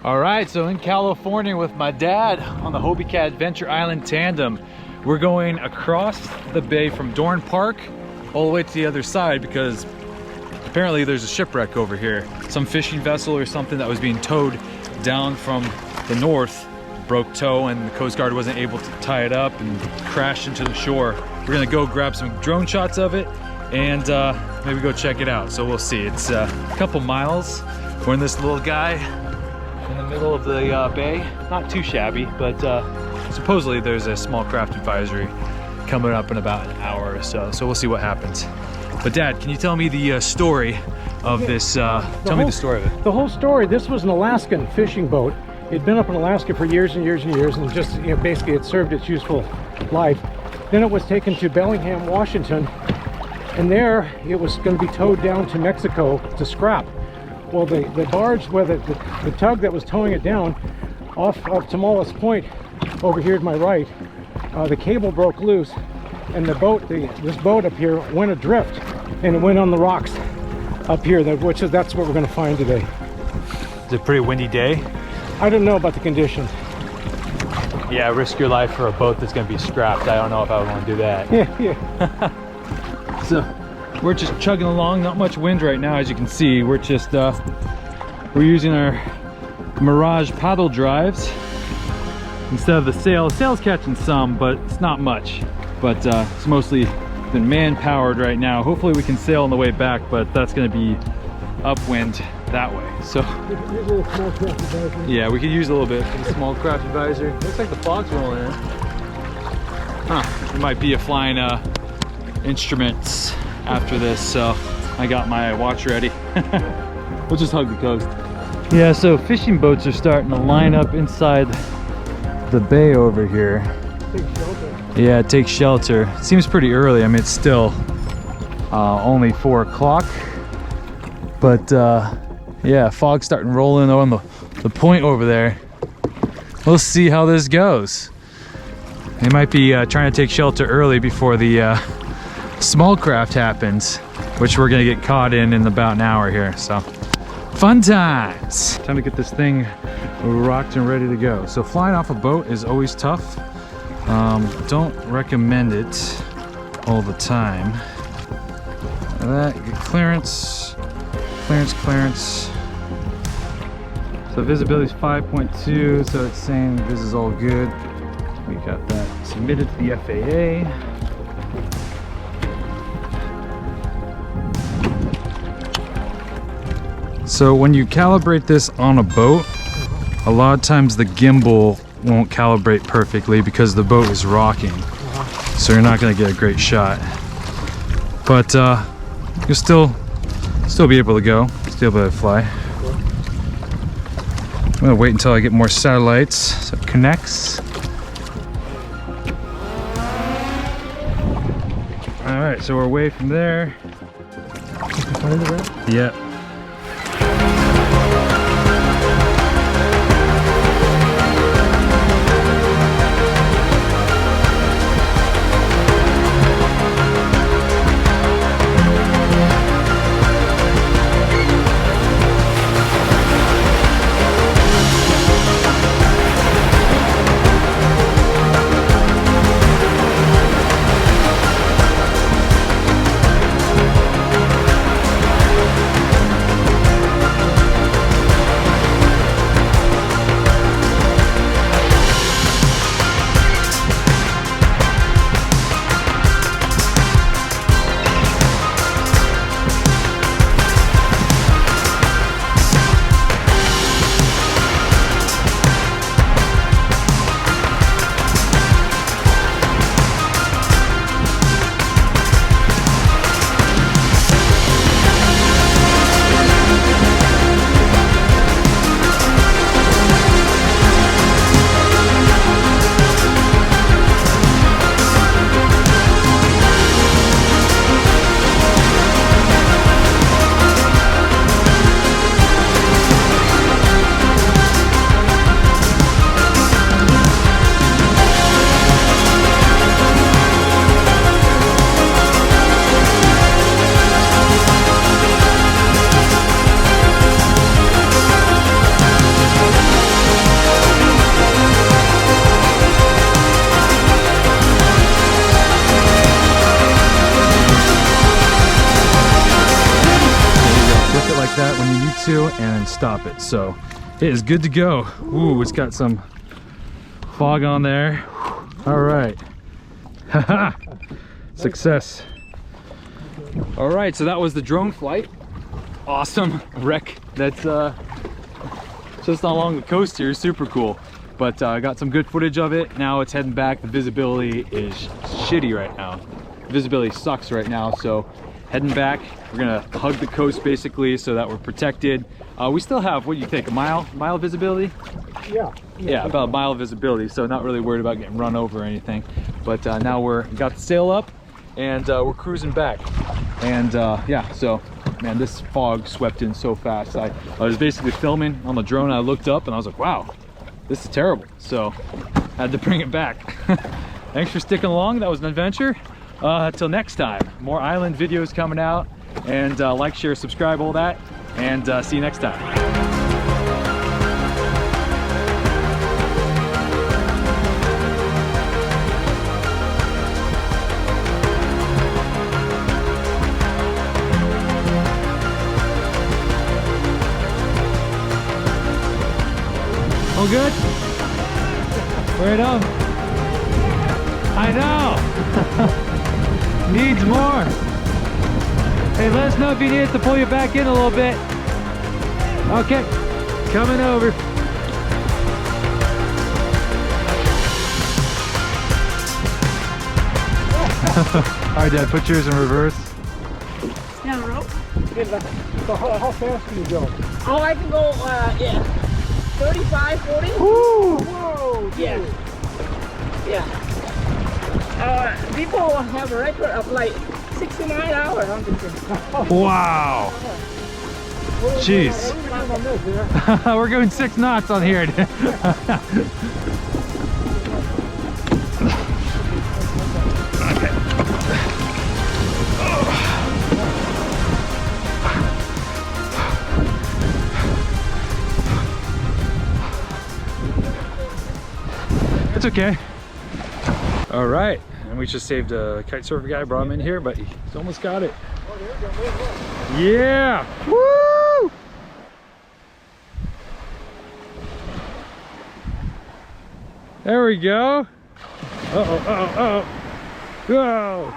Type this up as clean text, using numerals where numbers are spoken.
All right, so in California with my dad on the Hobie Cat Adventure Island tandem. We're going across the bay from Dorn Park all the way to the other side because apparently there's a shipwreck over here. Some fishing vessel or something that was being towed down from the north broke tow and the Coast Guard wasn't able to tie it up and crashed into the shore. We're gonna go grab some drone shots of it and maybe go check it out. So we'll see. It's a couple miles. We're in this little guy in the middle of the bay. Not too shabby, but supposedly there's a small craft advisory coming up in about an hour or so. So we'll see what happens. But Dad, can you tell me the story of this? Tell me the story of it. The whole story. This was an Alaskan fishing boat. It'd been up in Alaska for years and years and years, and just basically it served its useful life. Then it was taken to Bellingham, Washington, and there it was going to be towed down to Mexico to scrap. Well, the barge, where the tug that was towing it down off of Tamales Point over here to my right, the cable broke loose, and the boat, this boat up here went adrift, and it went on the rocks up here, that's what we're going to find today. It's a pretty windy day. I don't know about the conditions. Yeah, risk your life for a boat that's going to be scrapped. I don't know if I would want to do that. Yeah. So we're just chugging along, not much wind right now, as you can see. We're just we're using our Mirage paddle drives instead of the sail. The sail's catching some, but it's not much. But it's mostly been man-powered right now. Hopefully we can sail on the way back, but that's going to be upwind that way. So yeah, we could use a little bit for the small craft advisory. Looks like the fog's rolling in. Huh, it might be a flying instruments after this, so I got my watch ready. We'll just hug the coast. Yeah, so fishing boats are starting to line up inside the bay over here. Take shelter. Yeah, take shelter. It seems pretty early. I mean, it's still only 4 o'clock, but yeah, fog's starting to roll in on the point over there. We'll see how this goes. They might be trying to take shelter early before the small craft happens, which we're gonna get caught in about an hour here. So fun times. Time to get this thing rocked and ready to go. So flying off a boat is always tough. Don't recommend it all the time. That, good clearance, clearance. So visibility is 5.2, so it's saying this is all good. We got that submitted to the FAA. So when you calibrate this on a boat, a lot of times the gimbal won't calibrate perfectly because the boat is rocking. So you're not going to get a great shot. But you'll still be able to go, still be able to fly. I'm going to wait until I get more satellites so it connects. All right, so we're away from there. Yep. to and then stop it. So it is good to go. Ooh, it's got some fog on there. All right. Haha. Success. All right, so that was the drone flight. Awesome wreck. That's just along the coast here. Super cool. But I got some good footage of it. Now it's heading back. The visibility is shitty right now. Visibility sucks right now, so heading back. We're gonna hug the coast basically so that we're protected. We still have, what do you think, a mile visibility? Yeah, about a mile visibility, so not really worried about getting run over or anything. But now got the sail up and we're cruising back. And yeah, so man, this fog swept in so fast. I was basically filming on the drone. I looked up and I was like, wow, this is terrible. So I had to bring it back. Thanks for sticking along. That was an adventure. Till next time, more island videos coming out, and like, share, subscribe, all that, and see you next time. All good? Right on. I know. Needs more. Hey, let us know if you need us to pull you back in a little bit. Okay, coming over. All right, Dad, put yours in reverse. Yeah, rope. So how fast can you go? Oh, I can go, yeah, 35, 40. Woo! Whoa! Yeah. Yeah. People have a record of like 69 hours on this thing. Wow. Jeez. We're going 6 knots on here. It's okay. All right, and we just saved a kite surfer guy, brought him in here, but he's almost got it. Yeah! Woo! There we go. Uh-oh, uh-oh, uh-oh. Whoa!